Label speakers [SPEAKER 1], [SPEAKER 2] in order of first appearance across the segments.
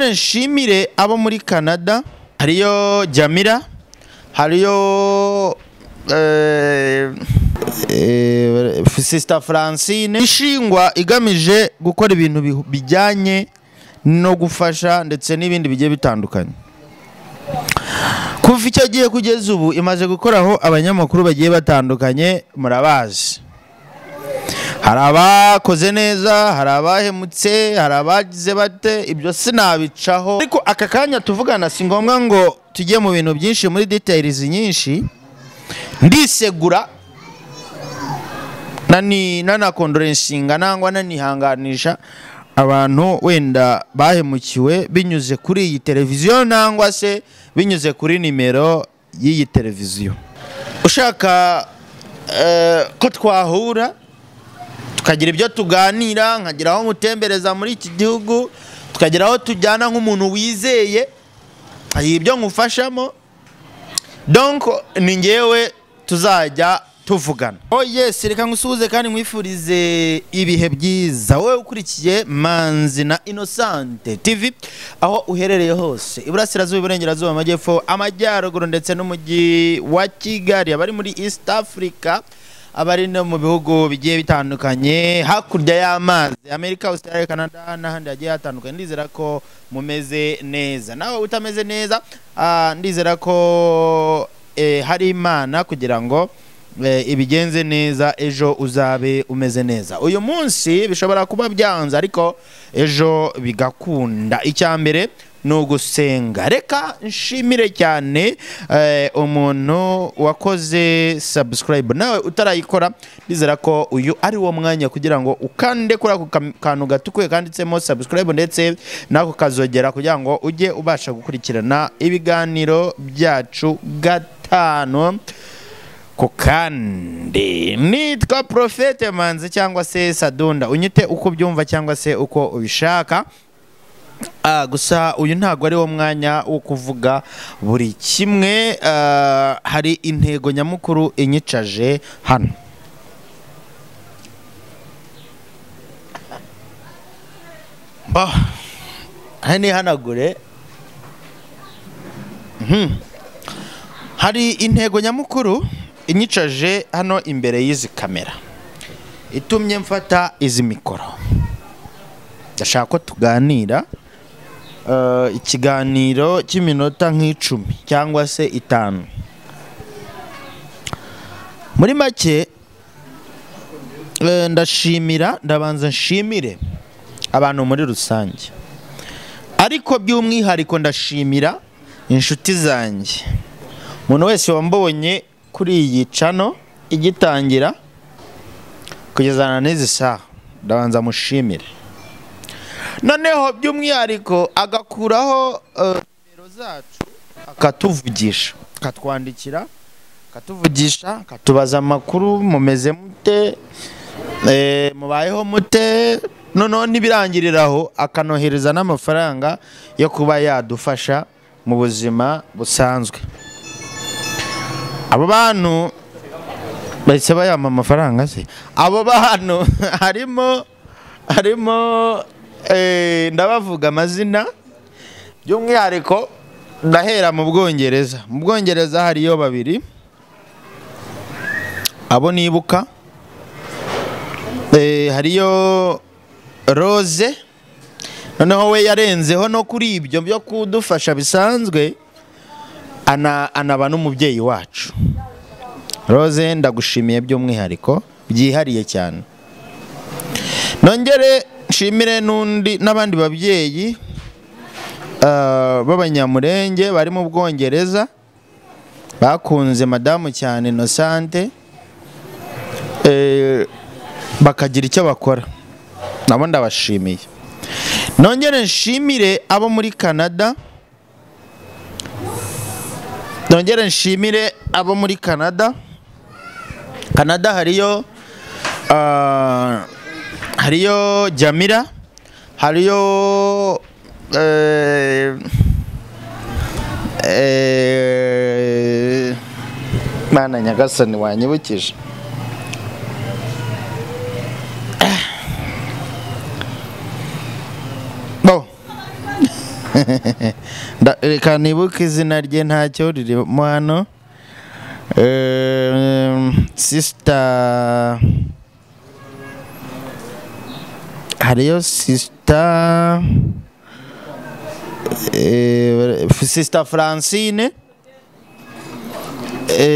[SPEAKER 1] nongere nshimire abo muri Canada, hariyo Jamila, hariyo Sister Francine, ishingwa igamije gukora ibintu bijyanye no gufasha ndetse n'ibindi bigiye bitandukanye. Kuva icyo giye kugeza ubu imaze gukoraho abanyamakuru bagiye batandukanye, murabazi. Hari abakoze neza, hari abahemutse, hari abagize bate, ibyo sinabicaho. Ariko aka kanya tuvugana si ngombwa ngo tujye mu bintu byinshi muri details nyinshi. Ndisegura nana kondorensinga nangwa nanihanganisha abantu wenda bahemukiwe binyuze kuri iyi televiziyo nangwa se binyuze kuri nimero y'iyi televiziyo. Ushaka ko twahura tukagira ibyo tuganira, nkagira aho mutembereza muri iki gihugu, tukagira aho tujyana nk'umuntu wizeye, hari ibyo ngufashamo, donc ni ngewe tuzajya tuvugana. Oh yes, reka ngusuhuze kandi mwifurize ibihe byiza wowe ukurikiye Manzi na Innocent TV aho uherereye hose, Iburasirazuba, Iburengerazuba, Amajyepfo, Amajyaruguru ndetse n'umujyi wa Kigali, abari muri East Africa, abari no mu bihugu bigiye bitandukanye hakurya y'amazi, Amerika, Australia, Canada n'ahandi hagiye hatandukanye. Ndizera ko mumeze neza. Nawe utameze neza, ndizera ko hari Imana kugira ngo ibigenze neza, ejo uzabe umeze neza. Uyu munsi bishobora kuba byanze ariko ejo bigakunda. Icyambere ni ugusenga. Reka nshimire cyane umuntu wakoze subscribe, nawe utarayikora ndizera ko uyu ari wo mwanya kugira ngo ukande kuri ako kantu gatukuye kanditsemo subscribe ndetse nako kazogera kugira ngo ujye ubasha gukurikirana ibiganiro byacu gatano kandi. Nitwa Prophete Manzi cyangwa se Sadunda, unyite uko byumva cyangwa se uko ubishaka. Gusa uyu ntago ari wo mwanya wo kuvuga buri kimwe. Hari intego nyamukuru inyicaje hano. Hani hanagure. Hari intego nyamukuru inyicaje hano imbere y'izi kamera, itumye mfata izi mikoro. Ndashaka ko tuganira ikiganiro cy'iminota nk'icumi cyangwa se 5. Muri make ndabanza nshimire abantu muri rusange, ariko by'umwihariko ndashimira inshuti zanjye. Umuntu wese wambonye kuri iyi channel igitangira kugezana n'izi saha ndabanza mushimire. Noneho by'umwihariko agakuraho nimero zacu akatuvugisha, akatwandikira, akatuvugisha, akatubaza amakuru, mumeze mute, mubayeho mute, noneho nibirangiriraho akanohereza n'amafaranga yo kuba yadufasha mu buzima busanzwe. Abo bantu bahise bayama amafaranga se. Abo bantu harimo ndabavuga amazina by'umwihariko. Ndahera mu Bwongereza. Mu Bwongereza hariyo 2 abo nibuka. Hariyo Rose, noneho we yarenzeho no kuri ibyo byo kudufasha bisanzwe, anaba n'umubyeyi wacu. Rose ndagushimiye by'umwihariko byihariye cyane. Nongere nshimire n'abandi babyeyi b'abanyamurenge bari mu Bwongereza bakunze madamu cyane Innocent, bakagira icyo bakora, nabo ndabashimiye. Nongere nshimire abo muri Canada, nongere nshimire abo muri Canada. Canada hariyo Jamila, hariyo Mana Nyagasani wanyibukije. reka nibuke izina rye ntacyo ririmo hano. Sister hariyo Sister Francine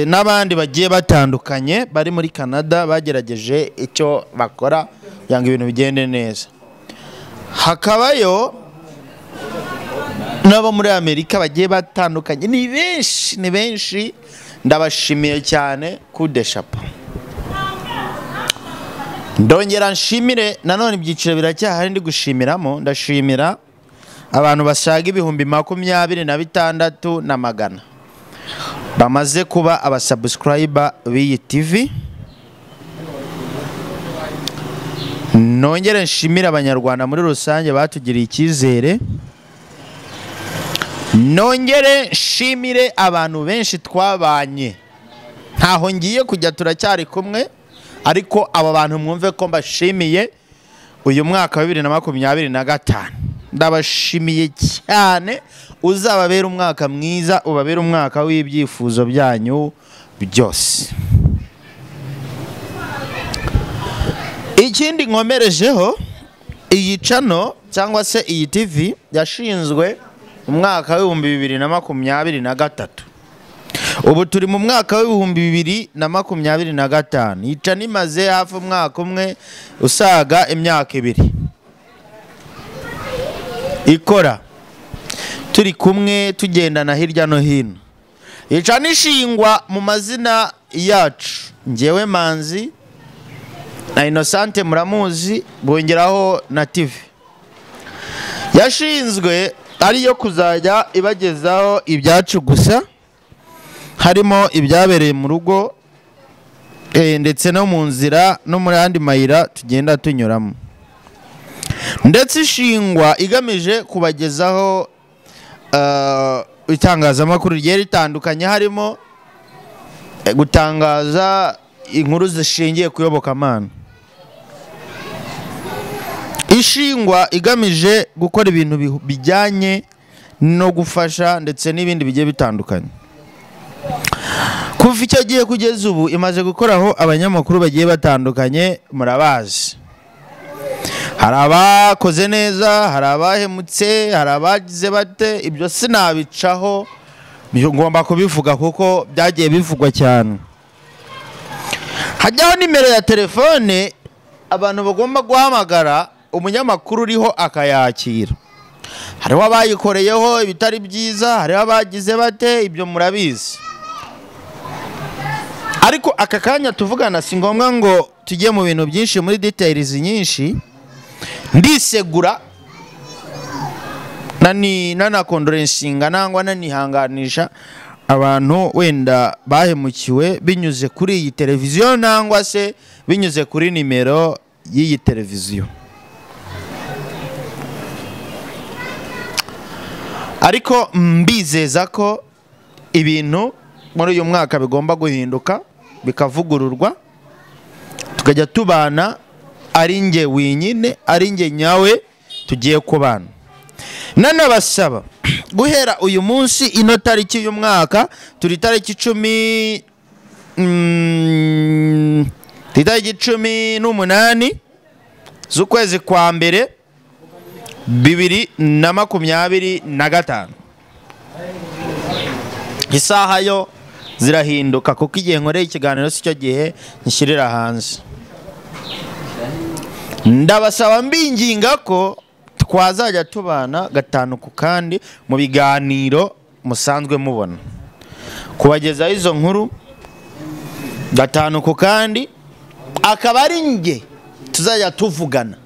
[SPEAKER 1] n'abandi bagiye batandukanye bari muri Canada bagerageje icyo bakora kugira ngo ibintu bigende neza. Hakabayo n'abo muri Amerika bagiye batandukanye, ni benshi ndabashimiye cyane kudeshapa. Ndongera nshimire nanone ibyiciro biracyahari ndi gushimiramo. Ndashimira abantu basaga 26,600 bamaze kuba abasubscriber b'iyi TV. Nongere nshimira abanyarwanda muri rusange batugiriye icyizere. Nongere nshimire abantu benshi twabanye, ntaho ngiye kujya turacyari kumwe, ariko aba bantu mwumve ko mbashimiye uyu mwaka wa 2025. Ndabashimiye cyane, uzababera umwaka mwiza, ubabera umwaka w'ibyifuzo byanyu byose. Ikindi nkomerejeho, iyi channel cyangwa se iyi TV yashinzwe mu mwaka wa 2023. Ubu turi mu mwaka wa 2025. Yica nimaze hafi umwaka umwe usaga imyaka 2 ikora, turi kumwe tugendana hirya no hino. Yica nishingwa mu mazina yacu, ngewe Manzi na Innocent muramuzi, bongeraho na TV. Yashinzwe ariyo kuzajya ibagezaho ibyacu gusa, harimo ibyabereye mu rugo ndetse no mu nzira no muri andi mayira tugenda tunyuramo. Ndetse ishingwa igamije kubagezaho itangazamakuru rigiye ritandukanye, harimo gutangaza inkuru zishingiye ku iyobokamana. Ishingwa igamije gukora ibintu bijyanye no gufasha ndetse n'ibindi bigiye bitandukanye. Kuva icyo gihe kugeza ubu imaze gukoraho abanyamakuru bagiye batandukanye, murabazi. Hari abakoze neza, hari abahemutse, hari abagize bate, ibyo sinabicaho, ngomba kubivuga kuko byagiye bivugwa cyane. Hajyaho nimero ya telefone abantu bagomba guhamagara, umunyamakuru uriho akayakira. Hariho abayikoreyeho ibitari byiza, hariho abagize bate, ibyo murabizi. Ariko aka kanya tuvugana si ngombwa ngo tujye mu bintu byinshi muri details nyinshi. Ndisegura nanakondorensinga nangwa nanihanganisha abantu wenda bahemukiwe binyuze kuri iyi televiziyo nangwa se binyuze kuri nimero y'iyi televiziyo. Ariko mbizeza ko ibintu muri uyu mwaka bigomba guhinduka, bikavugururwa, tukajya tubana ari nge wenyine, ari nge nyawe tugiye kubana. Nanabasaba guhera uyu munsi ino tariki y'umwaka, turi tariki 18 z'ukwezi kwa mbere 2025. Isaha yo zirahinduka kuko igihe nkoreye ikiganiro si cyo gihe nshyirira hanze. Ndabasaba mbinginga ko twazajya tubana gatanu ku kandi mu biganiro musanzwe mubona, kubagezaho izo nkuru gatanu ku kandi, akaba ari nge tuzajya tuvugana.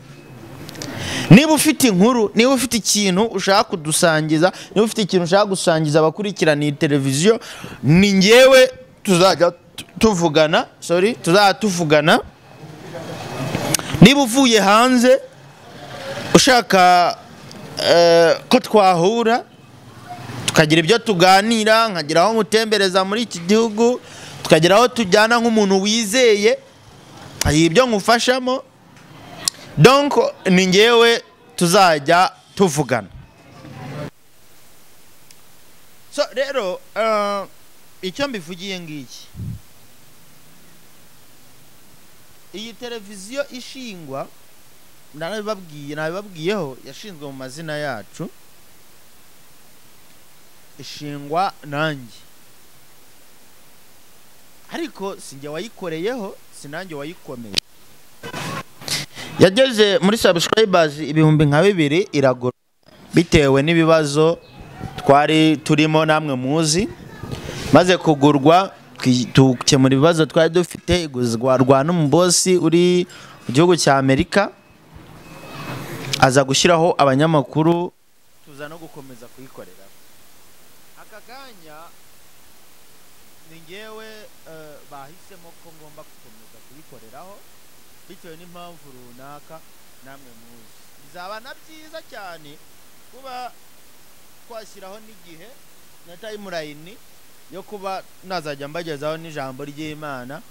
[SPEAKER 1] Niba ufite inkuru, niba ufite ikintu ushaka kudusangiza, niba ufite ikintu ushaka gusangiza abakurikirana iyi televiziyo, ni ngewe tuzajya tuvugana, tuzajya tuvugana. Niba uvuye hanze ushaka ko twahura tukagira ibyo tuganira, nkagira aho mutembereza muri iki gihugu, tukagira aho tujyana nk'umuntu wizeye, hari ibyo ngufashamo, donc ni ngewe tuzajya tuvugana. so rero icyo mbivugiye ngiki, iyi televiziyo ishingwa nabibabwiyeho yashinzwe mu mazina yacu, ishingwa nanjye, ariko sinjye wayikoreyeho, sinanjye wayikomeye. Yageze muri subscribers ibihumbi nka 2 iragura bitewe n'ibibazo twari turimo namwe muzi, maze kugurwa tukemura ibibazo twari dufite, iguzwa n'umubosi uri mu gihugu cya Amerika, aza gushyiraho abanyamakuru, tuza no gukomeza kuyikorera. Aka kanya ni ngewe bahisemo ko ngomba gukomeza kuyikoreraho bitewe n'impamvu runaka namwe muzi. Bizaba na byiza cyane kuba twashyiraho n'igihe na timeline yo kuba nazajya mbagezaho n'ijambo ry'Imana,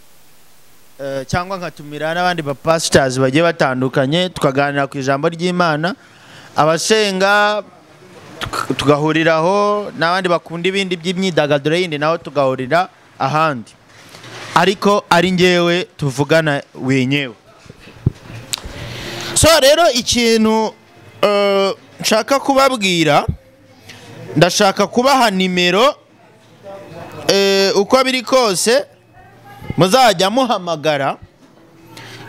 [SPEAKER 1] cyangwa nkatumira n'abandi ba pastors bagiye batandukanye tukaganira ku ijambo ry'Imana, abasenga tugahuriraho, n'abandi bakunda ibindi by'imyidagaduro yindi naho tugahurira ahandi, ariko ari ngewe tuvugana wenyewe. So rero ikintu nshaka kubabwira, ndashaka kubaha nimero, uko biri kose muzajya muhamagara,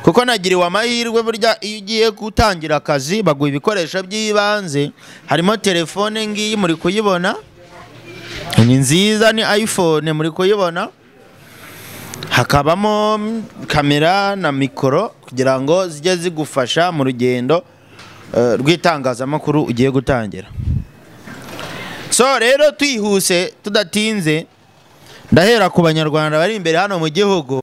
[SPEAKER 1] kuko nagiriwe amahirwe burya iyo ugiye gutangira akazi baguha ibikoresho by'ibanze, harimo telefone ngiyi muri kuyibona, ni nziza, ni iPhone muri kuyibona, hakabamo kamera na mikoro kugira ngo zijye zigufasha mu rugendo rw'itangazamakuru ugiye gutangira. So rero twihuse tudatinze, ndahera ku banyarwanda bari imbere hano mu gihugu,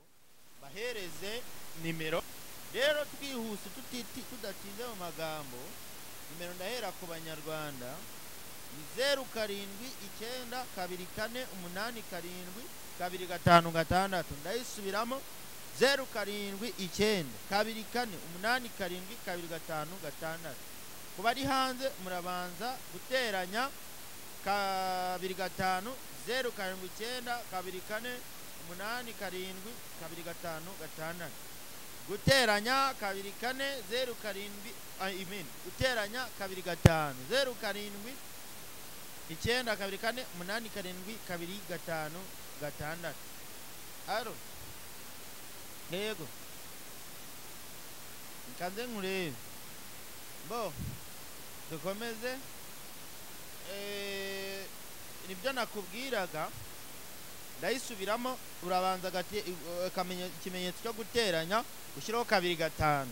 [SPEAKER 1] bahereze nimero. Rero twihuse tudatinze mu magambo, nimero ndahera ku banyarwanda ni 0792488726. ndayisubiramo 0792488726. ku bari hanze murabanza guteranya 25 07924488726, guteranya 2407 guteranya 25 07924488726. Aro yego nkanze nkurebe bo dukomeze. Nibyo nakubwiraga, ndayisubiramo, urabanza ikimenyetso cyo guteranya ushyiraho 25,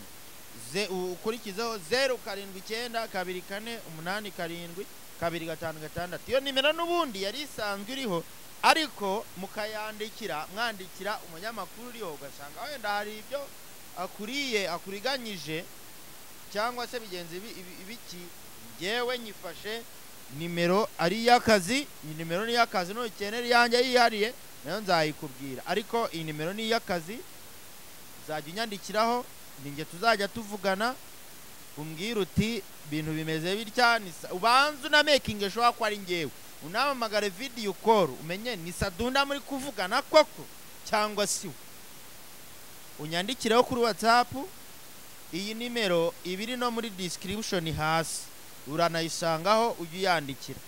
[SPEAKER 1] ukurikizaho 0792488726. iyo nimero n'ubundi yari isanzwe iriho, ariko mukayandikira, mwandikira umunyamakuru uriho, ugasanga wenda hari ibyo akuriganyije cyangwa se bigenze ibiki, ngewe nyifashe nimero ari y'akazi. Iyi nimero ni y'akazi, nukenera iyanjye yihariye nayo nzayikubwira, ariko iyi nimero ni y'akazi, uzajya unyandikiraho, ninjye tuzajya tuvugana, umbwira uti ibintu bimeze bitya, ubanza una making sure ko ari ngewe, unamamagare video call umenye ni Sadunda muri kuvugana koko cyangwa si. Unyandikireho kuri WhatsApp, iyi nimero ibiri no muri description hasi, uranayisangaho, ujye uyandikira,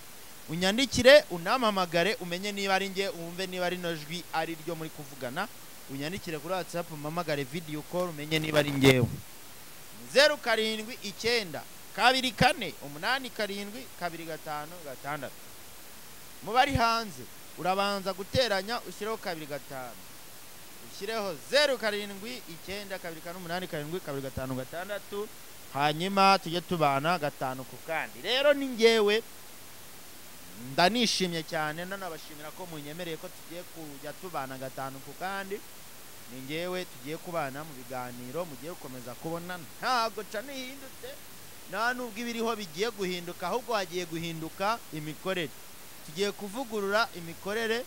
[SPEAKER 1] unyandikire, unamamagare, umenye niba ari nge, umve niba ari nojwi ari ryo muri kuvugana, unyandikire kuri WhatsApp, mamagare video call, umenye niba ari ngewe. 0792488726. mu bari hanze urabanza guteranya ushyireho 25, ushyireho 0792488726, hanyuma tujye tubana gatanu ku kandi. Rero ni ngewe ndanishimye cyane, nanabashimira ko munyemereye ko tugiye kujya tubana gatanu ku kandi. Ni ngewe tugiye kubana mu biganiro, mugiye gukomeza kubona ntago cyane hindutse, nta nubwo ibiriho bigiye guhinduka, ahubwo hagiye guhinduka imikorere. Tugiye kuvugurura imikorere,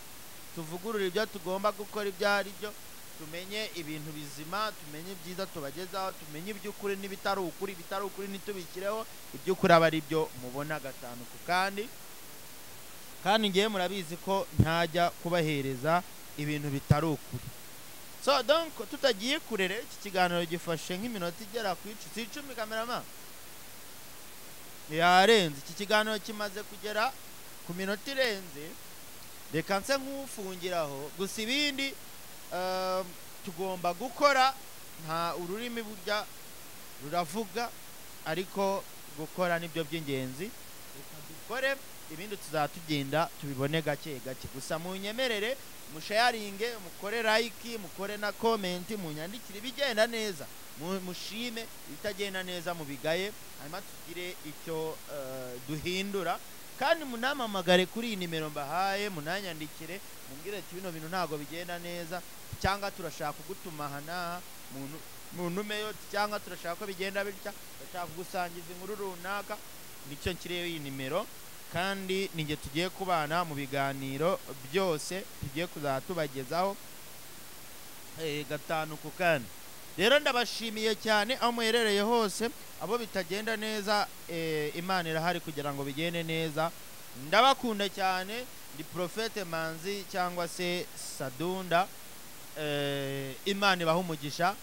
[SPEAKER 1] tuvugurura ibyo tugomba gukora ibyo ari byo, tumenye ibintu bizima, tumenye ibyiza tubagezaho, tumenye iby'ukuri n'ibitari ukuri, bitari ukuri nitubikireho, iby'ukuri aba ari byo mubona gatanu ku kandi. kandi ngiye murabizi ko ntajya kubahereza ibintu bitari ukuri. So donc tutagiye kurere iki kiganiro gifashe nk'iminota igera ku 10 cameraman yarenze. Iki kiganiro kimaze kugera ku minota irenze, reka nse nk'ufungiraho. Gusa ibindi tugomba gukora, nta ururimi burya ruravuga, ariko gukora nibyo by'ingenzi. Reka dukore, ibindi tuzatugenda tubibone gake gake. Gusa munyemerere musharinge, mukore like, mukore na comment, munyandikire ibigenda neza, mushime ibitagenda neza, mubigaye, hanyuma tugire icyo duhindura. Kandi munamamagare kuri iyi nimero mbahaye, munanyandikire mumbwire ati bino bintu ntago bigenda neza, cyangwa turashaka kugutuma hana muntu meyo, cyangwa turashaka ko bigenda bitya, turashaka gusangiza inkuru runaka. Nicyo nkireyo iyi nimero, kandi ninge tugiye kubana mu biganiro byose tugiye kuzatubagezaho gatanu ku kandi. Rero ndabashimiye cyane aho muherereye hose. Abo bitagenda neza, Imana irahari kugira ngo bigende neza. Ndabakunda cyane. Ndi Prophete Manzi cyangwa se Sadunda. Imana ibahe umugisha.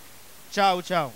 [SPEAKER 1] Ciao ciao.